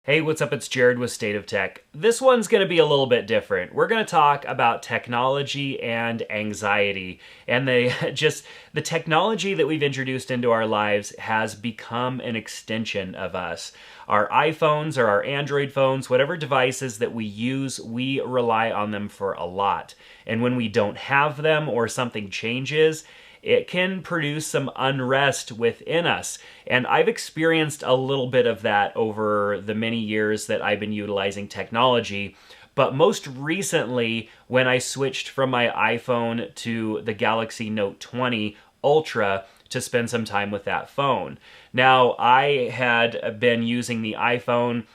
Hey, what's up? It's Jared with State of Tech. This one's going to be a little bit different. We're going to talk about technology and anxiety. And the technology that we've introduced into our lives has become an extension of us. Our iPhones or our Android phones, whatever devices that we use, we rely on them for a lot. And when we don't have them or something changes, it can produce some unrest within us. And I've experienced a little bit of that over the many years that I've been utilizing technology. But most recently, when I switched from my iPhone to the Galaxy Note 20 Ultra to spend some time with that phone. Now, I had been using the iPhone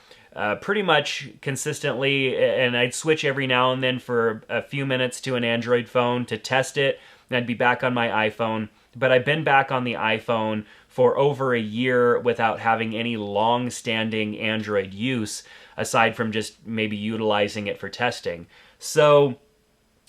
pretty much consistently, and I'd switch every now and then for a few minutes to an Android phone to test it. I'd be back on my iPhone, but I've been back on the iPhone for over a year without having any long-standing Android use, aside from just maybe utilizing it for testing. So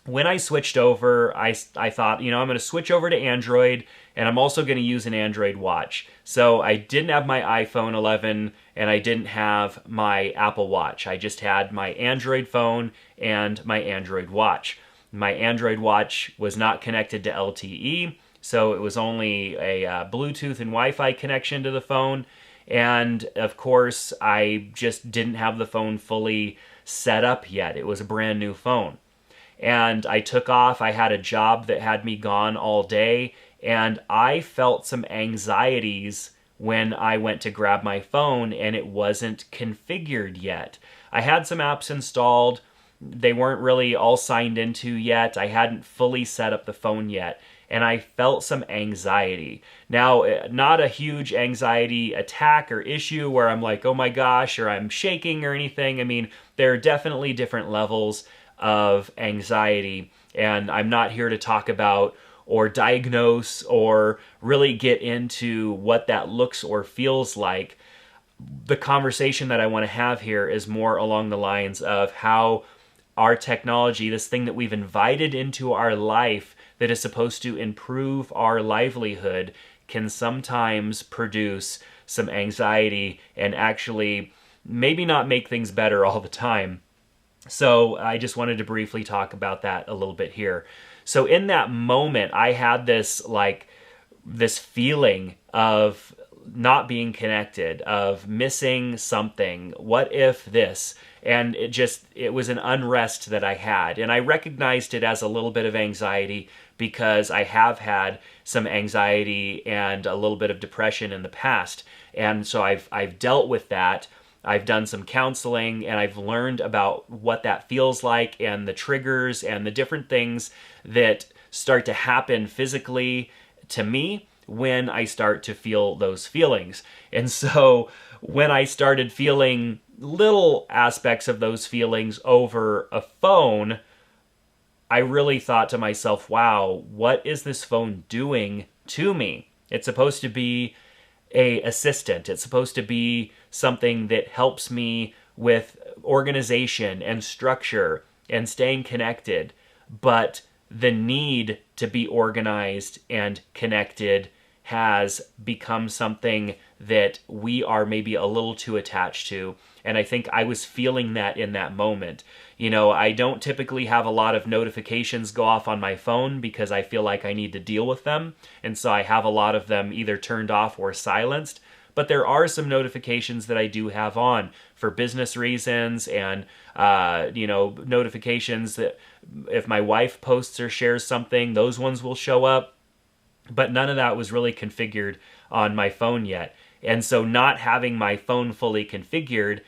when I switched over, I thought, I'm going to switch over to Android, and I'm also going to use an Android watch. So I didn't have my iPhone 11, and I didn't have my Apple Watch. I just had my Android phone and my Android watch. My Android watch was not connected to LTE, so it was only a Bluetooth and Wi-Fi connection to the phone. And of course, I just didn't have the phone fully set up yet. It was a brand new phone. And I took off. I had a job that had me gone all day, and I felt some anxieties when I went to grab my phone and it wasn't configured yet. I had some apps installed. They weren't really all signed into yet. I hadn't fully set up the phone yet, and I felt some anxiety. Now, not a huge anxiety attack or issue where I'm like, oh my gosh, or I'm shaking or anything. I mean, there are definitely different levels of anxiety, and I'm not here to talk about or diagnose or really get into what that looks or feels like. The conversation that I want to have here is more along the lines of how our technology, this thing that we've invited into our life that is supposed to improve our livelihood, can sometimes produce some anxiety and actually maybe not make things better all the time. So I just wanted to briefly talk about that a little bit here. So in that moment, I had this feeling of not being connected, of missing something. What if this? And it was an unrest that I had. And I recognized it as a little bit of anxiety because I have had some anxiety and a little bit of depression in the past. And so I've dealt with that. I've done some counseling, and I've learned about what that feels like and the triggers and the different things that start to happen physically to me when I start to feel those feelings. And so when I started feeling little aspects of those feelings over a phone, I really thought to myself, wow, what is this phone doing to me? It's supposed to be an assistant. It's supposed to be something that helps me with organization and structure and staying connected. But the need to be organized and connected has become something that we are maybe a little too attached to. And I think I was feeling that in that moment. I don't typically have a lot of notifications go off on my phone because I feel like I need to deal with them. And so I have a lot of them either turned off or silenced. But there are some notifications that I do have on for business reasons and, notifications that if my wife posts or shares something, those ones will show up. But none of that was really configured on my phone yet. And so not having my phone fully configured,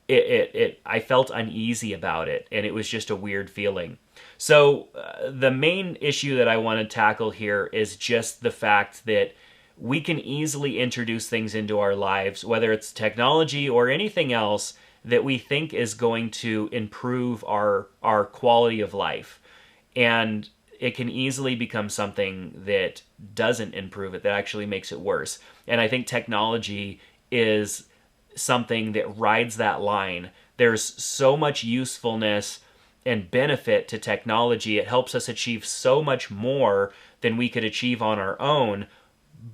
I felt uneasy about it, and it was just a weird feeling. So the main issue that I want to tackle here is just the fact that we can easily introduce things into our lives, whether it's technology or anything else that we think is going to improve our quality of life. And it can easily become something that doesn't improve it, that actually makes it worse. And I think technology is something that rides that line. There's so much usefulness and benefit to technology. It helps us achieve so much more than we could achieve on our own,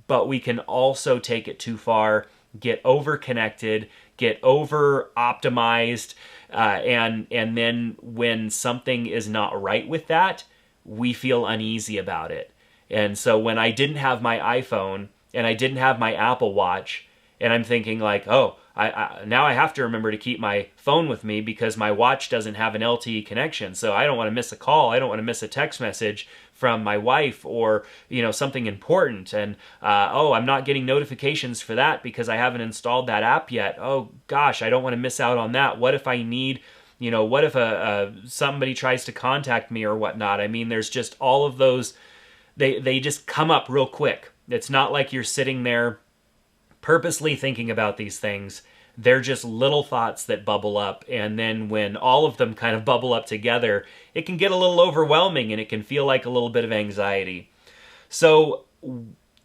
but we can also take it too far, get over-connected, get over optimized, and then when something is not right with that, we feel uneasy about it. And so when I didn't have my iPhone and I didn't have my Apple Watch, and I'm thinking like, oh, now I have to remember to keep my phone with me because my watch doesn't have an LTE connection. So I don't want to miss a call. I don't want to miss a text message from my wife or, something important. And, I'm not getting notifications for that because I haven't installed that app yet. Oh gosh, I don't want to miss out on that. What if I need, what if somebody tries to contact me or whatnot? I mean, there's just all of those, they just come up real quick. It's not like you're sitting there purposely thinking about these things. They're just little thoughts that bubble up, and then when all of them kind of bubble up together, it can get a little overwhelming and it can feel like a little bit of anxiety. So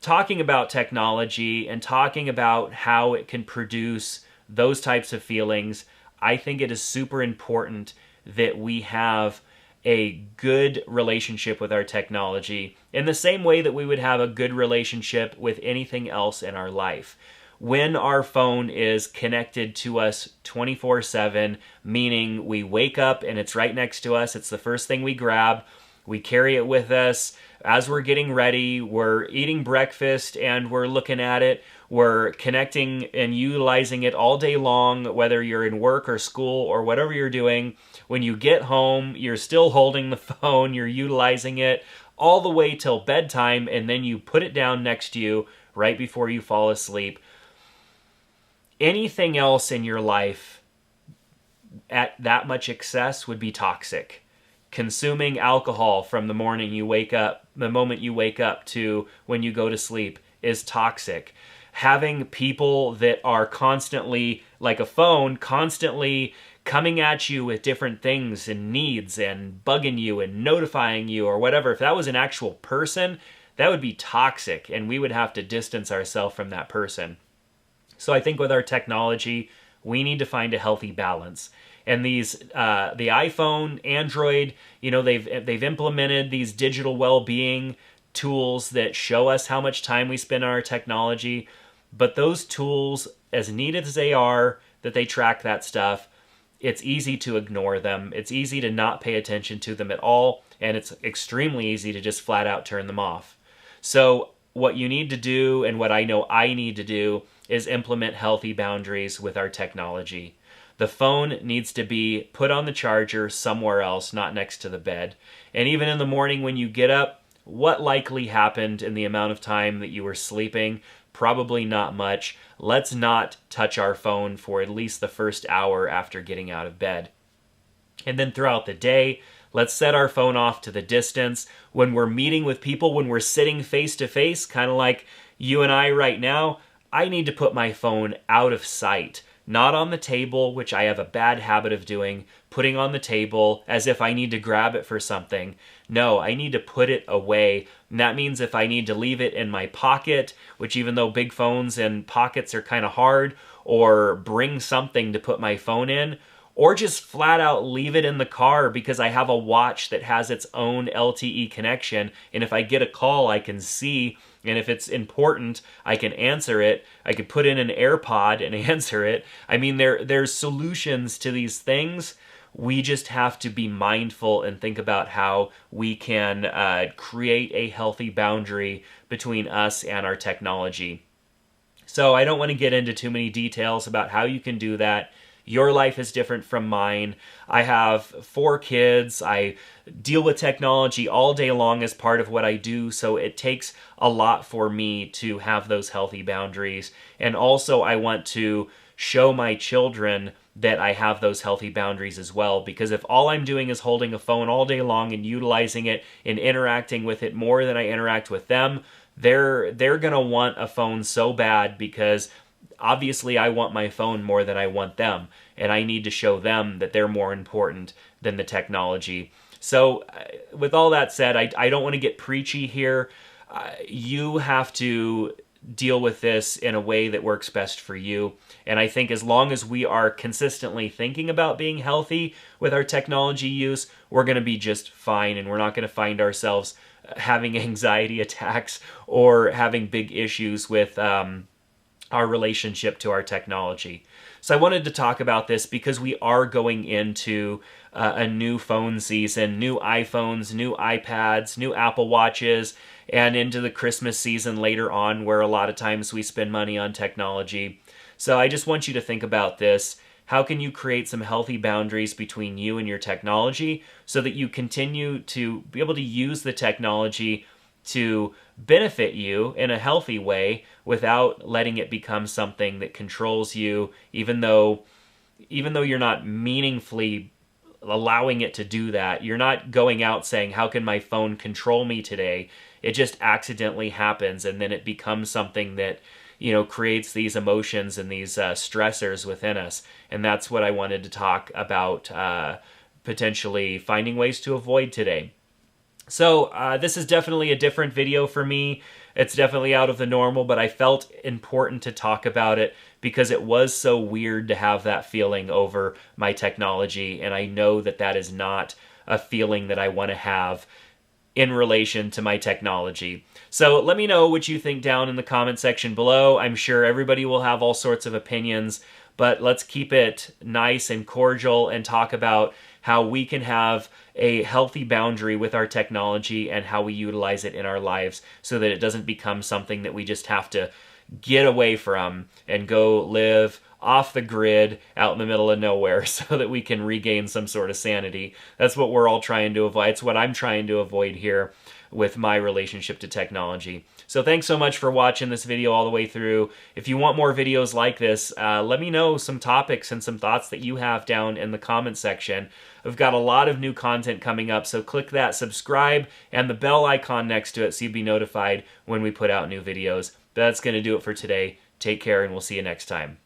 talking about technology and talking about how it can produce those types of feelings, I think it is super important that we have a good relationship with our technology in the same way that we would have a good relationship with anything else in our life. When our phone is connected to us 24/7, meaning we wake up and it's right next to us, it's the first thing we grab, we carry it with us as we're getting ready, we're eating breakfast and we're looking at it, we're connecting and utilizing it all day long, whether you're in work or school or whatever you're doing. When you get home, you're still holding the phone, you're utilizing it all the way till bedtime, and then you put it down next to you right before you fall asleep. Anything else in your life at that much excess would be toxic. Consuming alcohol from the moment you wake up to when you go to sleep is toxic. Having people that are constantly, like a phone, constantly coming at you with different things and needs and bugging you and notifying you or whatever, if that was an actual person, that would be toxic and we would have to distance ourselves from that person. So I think with our technology, we need to find a healthy balance. And the iPhone, Android, they've implemented these digital well-being tools that show us how much time we spend on our technology. But those tools, as neat as they are, that they track that stuff, it's easy to ignore them. It's easy to not pay attention to them at all. And it's extremely easy to just flat out turn them off. So what you need to do, and what I know I need to do, is implement healthy boundaries with our technology. The phone needs to be put on the charger somewhere else, not next to the bed. And even in the morning when you get up, what likely happened in the amount of time that you were sleeping? Probably not much. Let's not touch our phone for at least the first hour after getting out of bed. And then throughout the day, let's set our phone off to the distance. When we're meeting with people, when we're sitting face to face, kind of like you and I right now, I need to put my phone out of sight. Not on the table, which I have a bad habit of doing, putting on the table as if I need to grab it for something. No, I need to put it away. And that means if I need to leave it in my pocket, which even though big phones and pockets are kind of hard, or bring something to put my phone in, or just flat out leave it in the car because I have a watch that has its own LTE connection, and if I get a call, I can see, and if it's important, I can answer it. I could put in an AirPod and answer it. I mean, there's solutions to these things. We just have to be mindful and think about how we can create a healthy boundary between us and our technology. So I don't want to get into too many details about how you can do that. Your life is different from mine. I have 4 kids. I deal with technology all day long as part of what I do, so it takes a lot for me to have those healthy boundaries. And also I want to show my children that I have those healthy boundaries as well, because if all I'm doing is holding a phone all day long and utilizing it and interacting with it more than I interact with them, they're going to want a phone so bad because obviously I want my phone more than I want them, and I need to show them that they're more important than the technology. So with all that said, I don't want to get preachy here. You have to deal with this in a way that works best for you. And I think as long as we are consistently thinking about being healthy with our technology use, we're going to be just fine, and we're not going to find ourselves having anxiety attacks or having big issues with our relationship to our technology. So I wanted to talk about this because we are going into a new phone season, new iPhones, new iPads, new Apple Watches, and into the Christmas season later on, where a lot of times we spend money on technology. So I just want you to think about this. How can you create some healthy boundaries between you and your technology so that you continue to be able to use the technology to benefit you in a healthy way without letting it become something that controls you, even though you're not meaningfully allowing it to do that. You're not going out saying, how can my phone control me today? It just accidentally happens, and then it becomes something that, creates these emotions and these stressors within us. And that's what I wanted to talk about, potentially finding ways to avoid today. So this is definitely a different video for me. It's definitely out of the normal, but I felt important to talk about it because it was so weird to have that feeling over my technology, and I know that that is not a feeling that I want to have in relation to my technology. So let me know what you think down in the comment section below. I'm sure everybody will have all sorts of opinions, but let's keep it nice and cordial and talk about how we can have a healthy boundary with our technology and how we utilize it in our lives so that it doesn't become something that we just have to get away from and go live off the grid out in the middle of nowhere so that we can regain some sort of sanity. That's what we're all trying to avoid. It's what I'm trying to avoid here with my relationship to technology. So thanks so much for watching this video all the way through. If you want more videos like this, let me know some topics and some thoughts that you have down in the comment section. I've got a lot of new content coming up, so click that subscribe and the bell icon next to it so you'll be notified when we put out new videos. But that's going to do it for today. Take care, and we'll see you next time.